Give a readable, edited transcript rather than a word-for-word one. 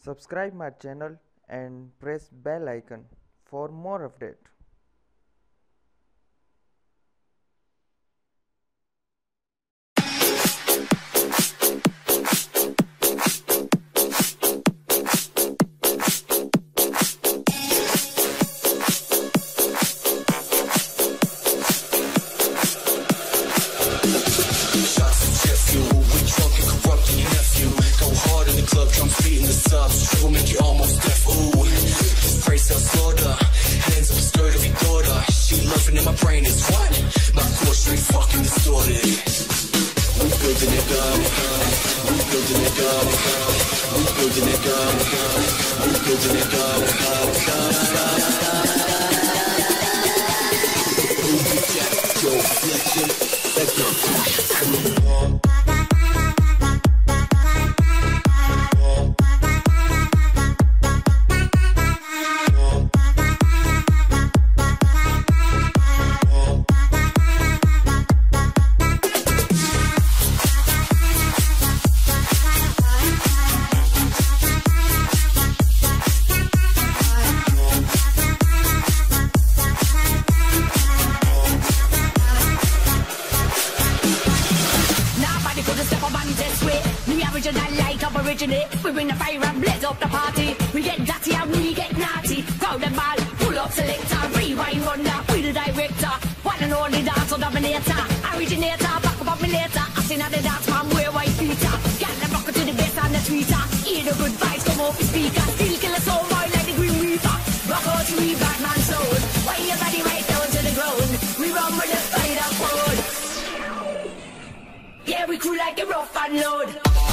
Subscribe my channel and press bell icon for more update. Will make you almost deaf. Ooh, this praise self slaughter. Hands up, skirt of your daughter. She loving in my brain is what? My core straight fucking distorted. We building it up. We building it up. We building it up. We building it up. Yo, flexion. Let's go. We bring the fire and blaze up the party. We get dirty and we get naughty. Crowd and ball, pull up selector, rewind runner, we the director. One and only dancer dominator, originator, back up me later. I seen at the dance man wear white Peter. Get the rocker to the bass and the tweeter. Hear the good vibes come off the speaker. Still kill a soul boy like the Green Reaper. Rock out to me Batman soul. Why your body right down to the ground? We run with the spider code. Yeah, we cool like a rough and load.